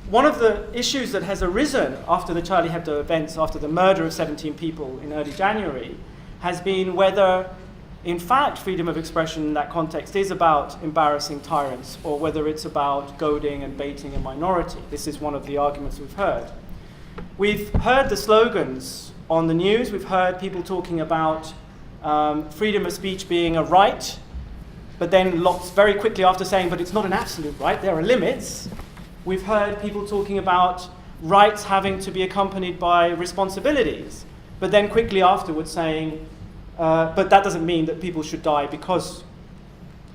one of the issues that has arisen after the Charlie Hebdo events, after the murder of 17 people in early January, has been whether, in fact, freedom of expression in that context is about embarrassing tyrants, or whether it's about goading and baiting a minority. This is one of the arguments we've heard. We've heard the slogans on the news. We've heard people talking about freedom of speech being a right, but then lots very quickly after saying, but it's not an absolute right, there are limits. We've heard people talking about rights having to be accompanied by responsibilities, but then quickly afterwards saying, but that doesn't mean that people should die because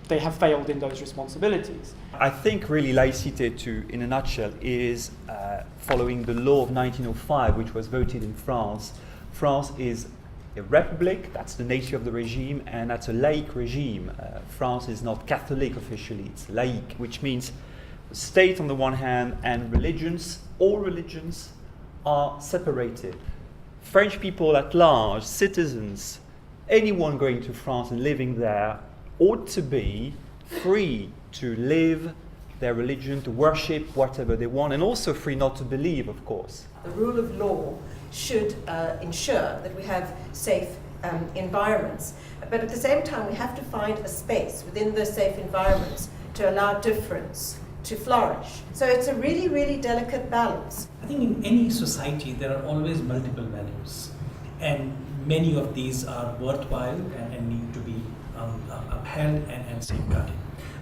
they have failed in those responsibilities. I think really laïcité, in a nutshell, is following the law of 1905, which was voted in France. France is a republic, that's the nature of the regime, and that's a laic regime. France is not Catholic officially, it's laic, which means state on the one hand and religions, all religions are separated. French people at large, citizens, anyone going to France and living there ought to be free to live their religion, to worship whatever they want, and also free not to believe, of course. The rule of law should ensure that we have safe environments. But at the same time, we have to find a space within those safe environments to allow difference to flourish. So it's a really, really delicate balance. I think in any society there are always multiple values, and many of these are worthwhile and need to be upheld and safeguarded.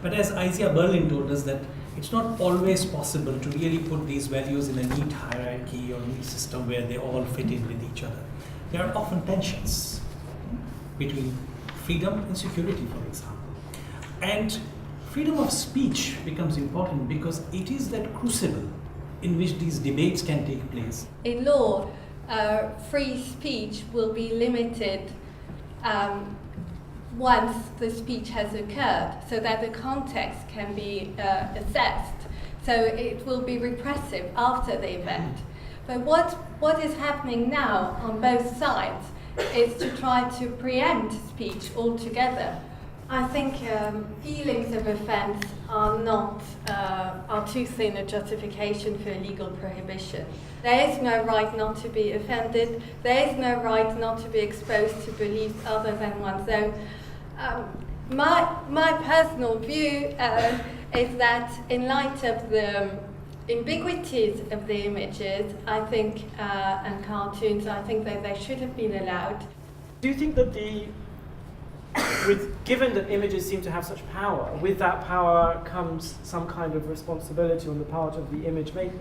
But as Isaiah Berlin told us, that it's not always possible to really put these values in a neat hierarchy or neat system where they all fit in with each other. There are often tensions between freedom and security, for example. And freedom of speech becomes important because it is that crucible in which these debates can take place. In law, free speech will be limited once the speech has occurred, so that the context can be assessed. So it will be repressive after the event. But what is happening now on both sides is to try to preempt speech altogether. I think feelings of offence are too thin a justification for legal prohibition. There is no right not to be offended. There is no right not to be exposed to beliefs other than one's own. My personal view is that in light of the ambiguities of the images, I think, and cartoons, I think that they should have been allowed. Do you think that given that images seem to have such power, with that power comes some kind of responsibility on the part of the image maker?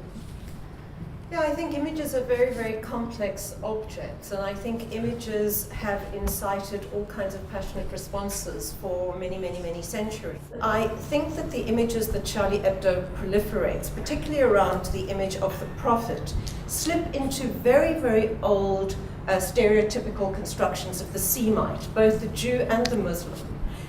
Yeah, I think images are very, very complex objects, and I think images have incited all kinds of passionate responses for many, many, many centuries. I think that the images that Charlie Hebdo proliferates, particularly around the image of the prophet, slip into very, very old stereotypical constructions of the Semite, both the Jew and the Muslim.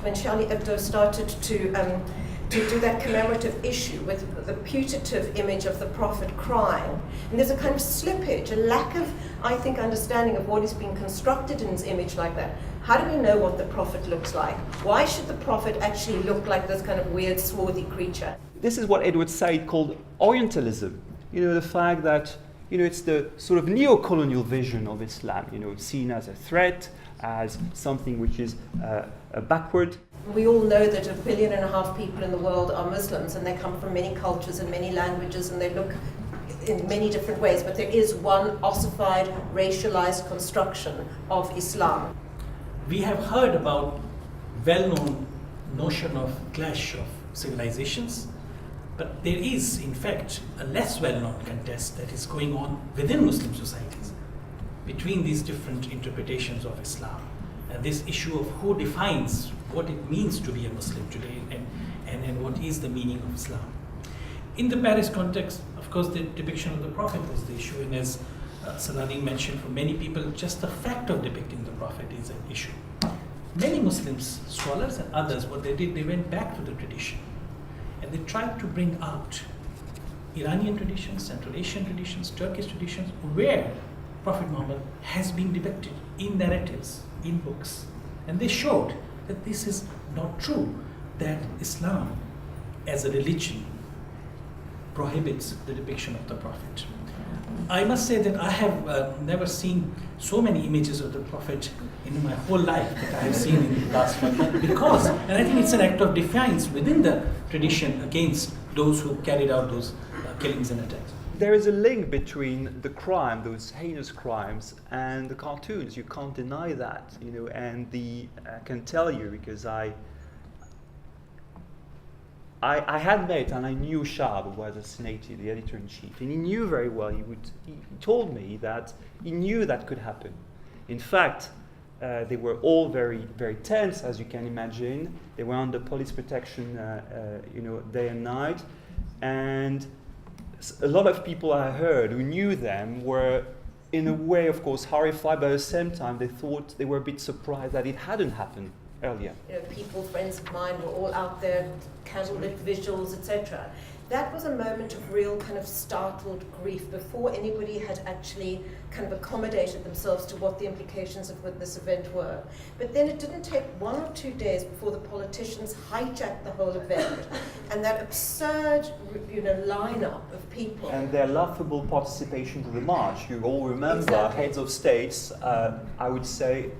When Charlie Hebdo started to do that commemorative issue with the putative image of the prophet crying. And there's a kind of slippage, a lack of, I think, understanding of what is being constructed in this image like that. How do we know what the prophet looks like? Why should the prophet actually look like this kind of weird, swarthy creature? This is what Edward Said called Orientalism. The fact that, it's the sort of neo-colonial vision of Islam, seen as a threat, as something which is backward. We all know that 1.5 billion people in the world are Muslims, and they come from many cultures and many languages, and they look in many different ways, but there is one ossified, racialized construction of Islam. We have heard about well-known notion of clash of civilizations, but there is, in fact, a less well-known contest that is going on within Muslim societies between these different interpretations of Islam. And this issue of who defines what it means to be a Muslim today and what is the meaning of Islam. In the Paris context, of course, the depiction of the Prophet was the issue, and as Saladin mentioned, for many people, just the fact of depicting the Prophet is an issue. Many Muslims, scholars and others, what they did, they went back to the tradition, and they tried to bring out Iranian traditions, Central Asian traditions, Turkish traditions, where Prophet Muhammad has been depicted in narratives, in books. And they showed that this is not true, that Islam as a religion prohibits the depiction of the Prophet. I must say that I have never seen so many images of the Prophet in my whole life that I have seen in the last 1 month, because, and I think it's an act of defiance within the tradition against those who carried out those killings and attacks. There is a link between the crime, those heinous crimes, and the cartoons. You can't deny that, you know. And I can tell you, because I had met and I knew Shab, who was assassinated, the editor-in-chief, and he knew very well. He told me that he knew that could happen. In fact, they were all very, very tense, as you can imagine. They were under police protection, day and night, and a lot of people I heard who knew them were, in a way, of course, horrified, but at the same time, they were a bit surprised that it hadn't happened earlier. You know, people, friends of mine, were all out there, candlelit visuals, etc. That was a moment of real kind of startled grief before anybody had actually kind of accommodated themselves to what the implications of what this event were. But then it didn't take 1 or 2 days before the politicians hijacked the whole event, and that absurd, lineup of people. And their laughable participation to the march. You all remember Exactly. heads of states, I would say,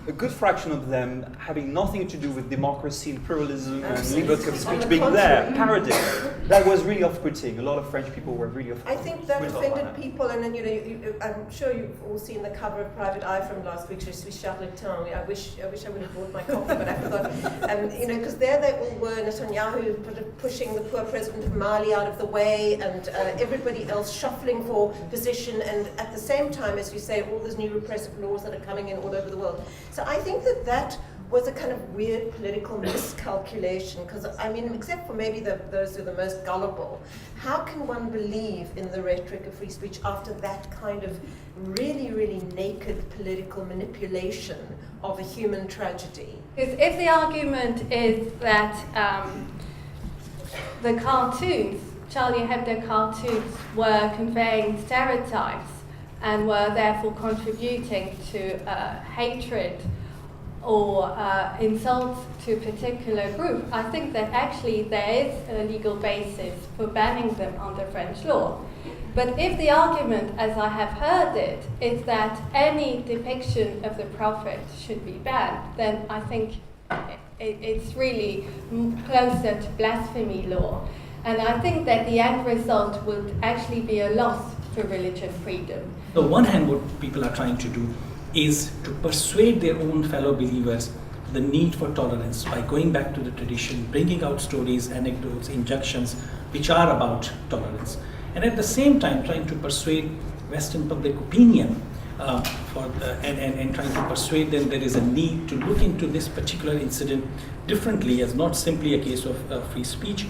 a good fraction of them having nothing to do with democracy and pluralism and liberty of speech being there, parodying. That was really off-putting. A lot of French people were really off-putting. I think that offended people, and then I'm sure you've all seen the cover of Private Eye from last week, Je suis charlatan. I wish I would have bought my copy, but I forgot. Because there they all were, Netanyahu pushing the poor president of Mali out of the way, and everybody else shuffling for position, and at the same time, as you say, all these new repressive laws that are coming in all over the world. So I think that was a kind of weird political miscalculation, because, except for maybe those who are the most gullible, how can one believe in the rhetoric of free speech after that kind of really, really naked political manipulation of a human tragedy? If the argument is that the cartoons, Charlie Hebdo cartoons, were conveying stereotypes and were therefore contributing to hatred or insults to a particular group, I think that actually there is a legal basis for banning them under French law. But if the argument, as I have heard it, is that any depiction of the Prophet should be banned, then I think it's really closer to blasphemy law. And I think that the end result would actually be a loss for religious freedom. On the one hand, what people are trying to do is to persuade their own fellow believers the need for tolerance by going back to the tradition, bringing out stories, anecdotes, injunctions which are about tolerance. And at the same time trying to persuade Western public opinion and trying to persuade them there is a need to look into this particular incident differently as not simply a case of free speech,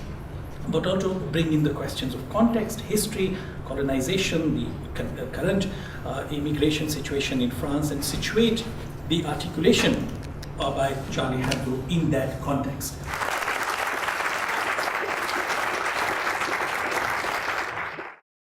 but also bring in the questions of context, history, colonization, the current immigration situation in France, and situate the articulation by Charlie Hebdo in that context.